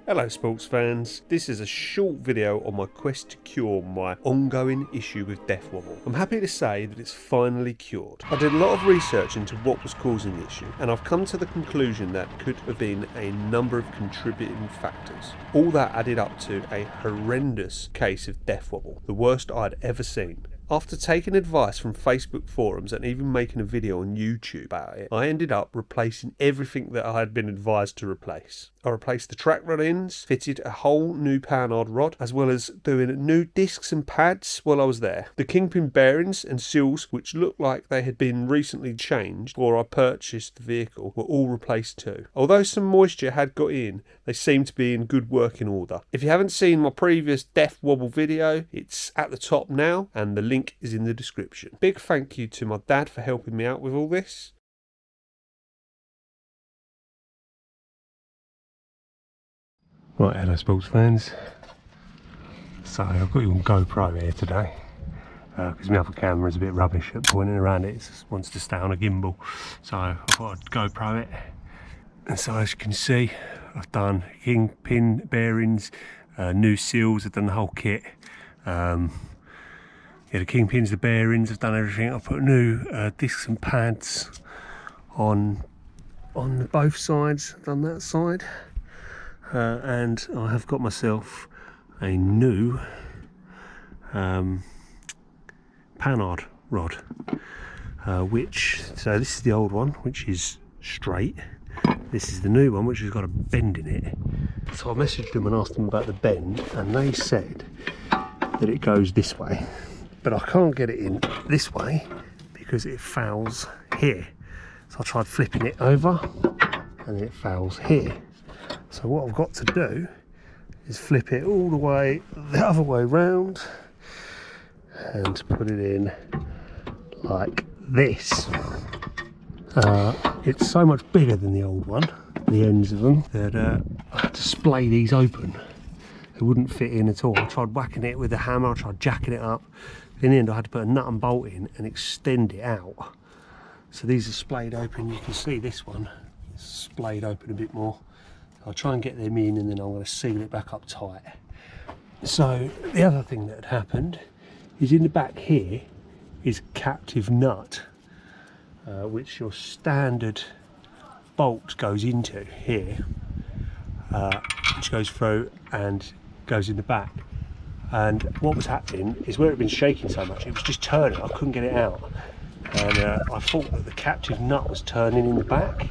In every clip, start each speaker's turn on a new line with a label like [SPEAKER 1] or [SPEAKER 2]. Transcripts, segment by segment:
[SPEAKER 1] Hello sports fans, this is a short video on my quest to cure my ongoing issue with death wobble. I'm happy to say that it's finally cured. I did a lot of research into what was causing the issue, and I've come to the conclusion that could have been a number of contributing factors. All that added up to a horrendous case of death wobble, the worst I'd ever seen. After taking advice from Facebook forums and even making a video on YouTube about it, I ended up replacing everything that I had been advised to replace. I replaced the track rod ends, fitted a whole new panhard rod, as well as doing new discs and pads while I was there. The kingpin bearings and seals, which looked like they had been recently changed before I purchased the vehicle, were all replaced too. Although some moisture had got in, they seemed to be in good working order. If you haven't seen my previous death wobble video, it's at the top now, and the link is in the description. Big thank you to my dad for helping me out with all this. Right, hello sports fans. So I've got you on GoPro here today because my other camera is a bit rubbish at pointing around it. It just wants to stay on a gimbal, so I thought I'd GoPro it. And so as you can see, I've done kingpin bearings, new seals, I've done the whole kit. Yeah, the kingpins, the bearings, I've done everything. I've put new discs and pads on both sides. I've done that side. And I have got myself a new panhard rod, so this is the old one, which is straight. This is the new one, which has got a bend in it. So I messaged them and asked them about the bend, and they said that it goes this way, but I can't get it in this way because it fouls here. So I tried flipping it over and it fouls here. So what I've got to do is flip it all the way the other way round and put it in like this. It's so much bigger than the old one, the ends of them, that I had to splay these open. It wouldn't fit in at all. I tried whacking it with a hammer, I tried jacking it up. In the end I had to put a nut and bolt in and extend it out. So these are splayed open. You can see this one is splayed open a bit more. I'll try and get them in, and then I'm going to seal it back up tight. So the other thing that had happened is in the back here is a captive nut, which your standard bolt goes into here, which goes through and goes in the back. And what was happening is where it had been shaking so much, it was just turning. I couldn't get it out, and I thought that the captive nut was turning in the back,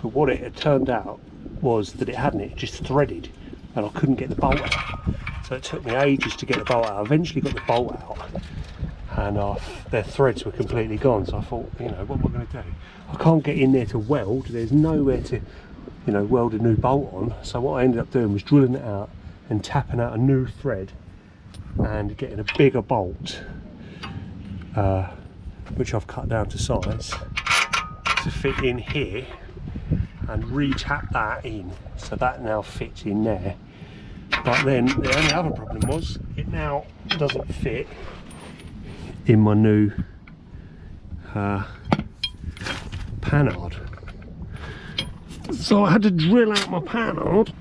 [SPEAKER 1] but what it had turned out was that it hadn't. It just threaded, and I couldn't get the bolt out. So it took me ages to get the bolt out. I eventually got the bolt out, and their threads were completely gone. So I thought, you know, what am I going to do? I can't get in there to weld. There's nowhere to, you know, weld a new bolt on. So what I ended up doing was drilling it out and tapping out a new thread and getting a bigger bolt, which I've cut down to size to fit in here, and re-tap that in, so that now fits in there. But then the only other problem was it now doesn't fit in my new panhard. So I had to drill out my panhard.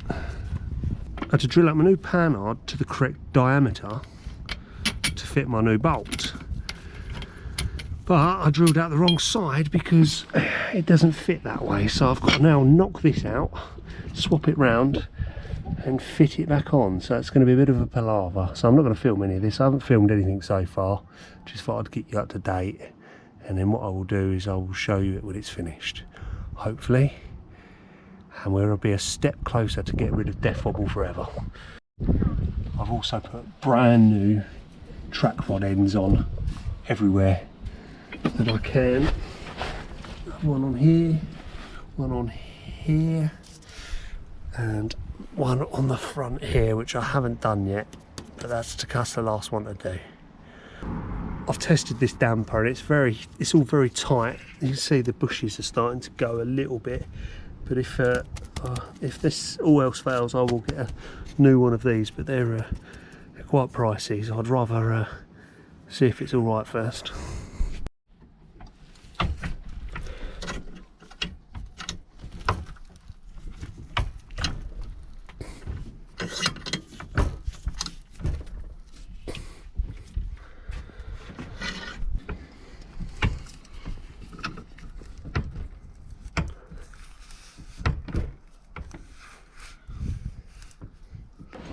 [SPEAKER 1] I had to drill out my new panhard to the correct diameter to fit my new bolt. But I drilled out the wrong side because it doesn't fit that way. So I've got to now knock this out, swap it round and fit it back on. So it's going to be a bit of a palaver. So I'm not going to film any of this. I haven't filmed anything so far. Just thought I'd get you up to date. And then what I will do is I will show you it when it's finished, hopefully. And we'll be a step closer to get rid of death wobble forever. I've also put brand new track rod ends on everywhere that I can. One on here, one on here, and one on the front here, which I haven't done yet, but that's the last one to do. I've tested this damper and it's all very tight. You can see the bushes are starting to go a little bit, but if this all else fails, I will get a new one of these, but they're quite pricey, so I'd rather See if it's all right first.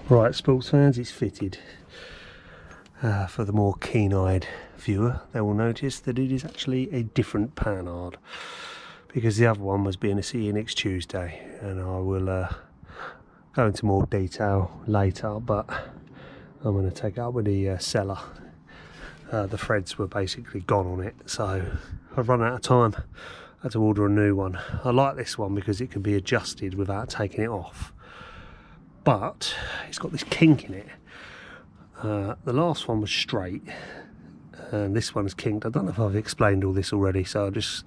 [SPEAKER 1] Right, sports fans, it's fitted. For the more keen-eyed viewer, they will notice that it is actually a different panhard, because the other one was being a CE next Tuesday, and I will go into more detail later, but I'm going to take it up with the seller. The threads were basically gone on it, so I've run out of time. I had to order a new one. I like this one because it can be adjusted without taking it off, but it's got this kink in it. The last one was straight, and this one's kinked. I don't know if I've explained all this already, so I'll just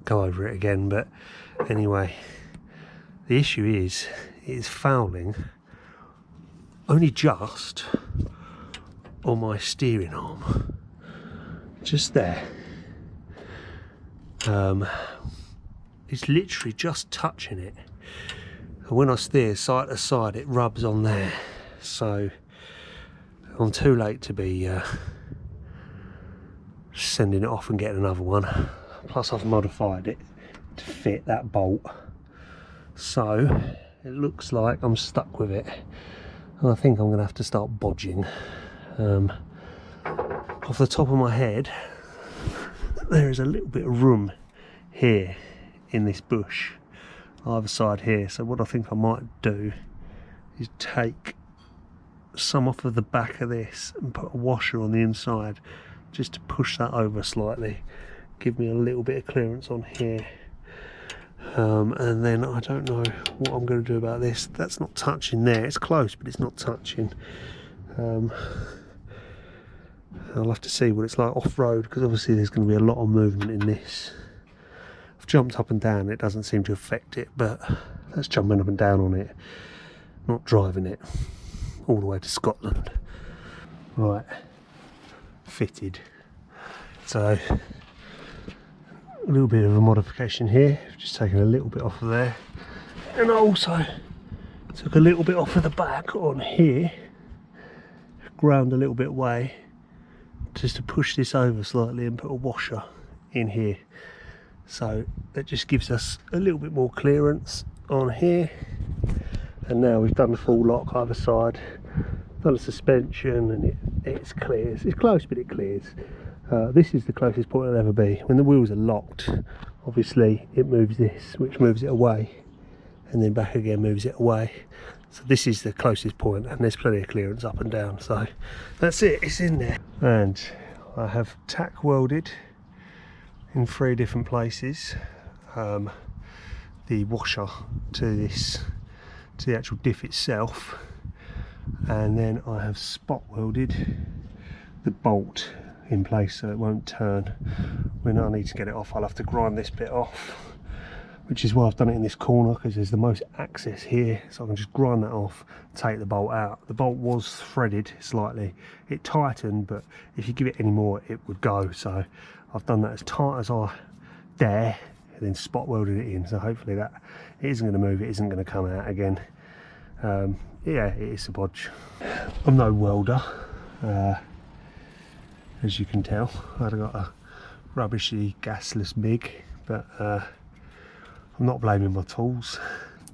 [SPEAKER 1] go over it again. But anyway, the issue is, it is fouling only just on my steering arm, just there. It's literally just touching it, and when I steer side to side, it rubs on there. So I'm too late to be sending it off and getting another one. Plus I've modified it to fit that bolt, so it looks like I'm stuck with it, and I think I'm going to have to start bodging. Off the top of my head, there is a little bit of room here in this bush either side here, so what I think I might do is take some off of the back of this and put a washer on the inside just to push that over slightly, give me a little bit of clearance on here. And then I don't know what I'm going to do about this. That's not touching there, it's close but it's not touching. I'll have to see what it's like off-road, because obviously there's going to be a lot of movement in this. I've jumped up and down, it doesn't seem to affect it, but that's jumping up and down on it, not driving it all the way to Scotland. Right, fitted. So a little bit of a modification here, just taking a little bit off of there, and I also took a little bit off of the back on here, ground a little bit away, just to push this over slightly and put a washer in here, so that just gives us a little bit more clearance on here. And now we've done the full lock either side, done the suspension, and it clears. It's close but it clears. This is the closest point it'll ever be. When the wheels are locked, obviously it moves this, which moves it away, and then back again moves it away. So this is the closest point, and there's plenty of clearance up and down, so that's it, it's in there. And I have tack welded in 3 different places the washer to the actual diff itself, and then I have spot welded the bolt in place so it won't turn. When I need to get it off, I'll have to grind this bit off, which is why I've done it in this corner, because there's the most access here, so I can just grind that off, take the bolt out. The bolt was threaded slightly, it tightened, but if you give it any more it would go, so I've done that as tight as I dare, and then spot welded it in, so hopefully that it isn't going to move, it isn't going to come out again. Yeah, it is a bodge. I'm no welder, as you can tell. I've got a rubbishy gasless MIG, but I'm not blaming my tools.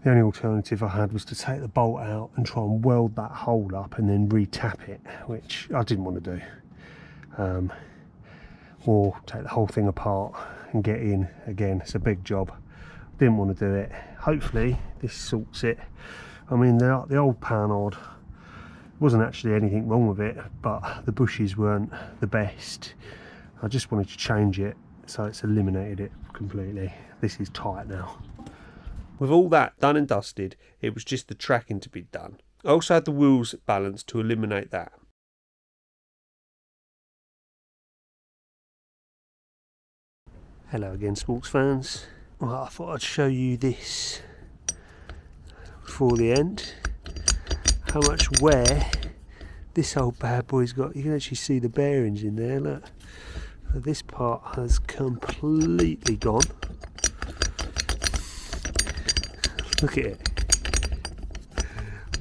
[SPEAKER 1] The only alternative I had was to take the bolt out and try and weld that hole up and then re-tap it, which I didn't want to do. Or take the whole thing apart and get in again. It's a big job. Didn't want to do it. Hopefully this sorts it. I mean, the old panhard wasn't actually anything wrong with it, but the bushes weren't the best. I just wanted to change it, so it's eliminated it completely. This is tight now. With all that done and dusted, it was just the tracking to be done. I also had the wheels balanced to eliminate that. Hello again, sports fans. Well, I thought I'd show you this before the end. How much wear This old bad boy's got, you can actually see the bearings in there, look. So this part has completely gone. Look at it.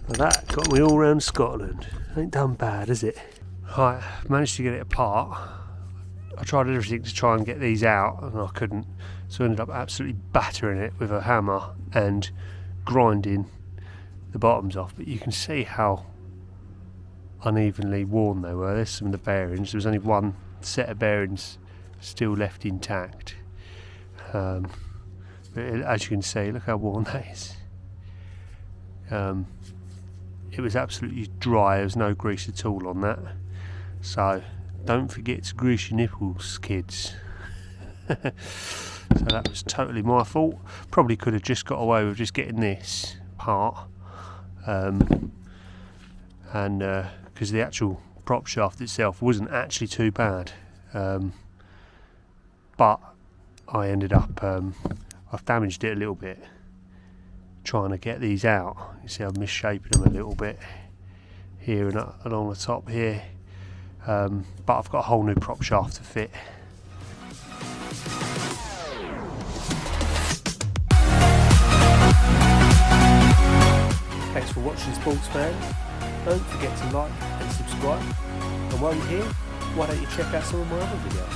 [SPEAKER 1] Well, that got me all round Scotland. Ain't done bad, is it? Right, managed to get it apart. I tried everything to try and get these out and I couldn't. So I ended up absolutely battering it with a hammer and grinding the bottoms off. But you can see how unevenly worn they were. There's some of the bearings. There was only one set of bearings still left intact. But as you can see, look how worn that is. It was absolutely dry. There was no grease at all on that. So don't forget to grease your nipples, kids. So that was totally my fault. Probably could have just got away with just getting this part, and because the actual prop shaft itself wasn't actually too bad, but I ended up I've damaged it a little bit trying to get these out. You see I'm misshaping them a little bit here and along the top here, but I've got a whole new prop shaft to fit. Thanks for watching, Sportsman. Don't forget to like and subscribe. And while you're here, why don't you check out some of my other videos?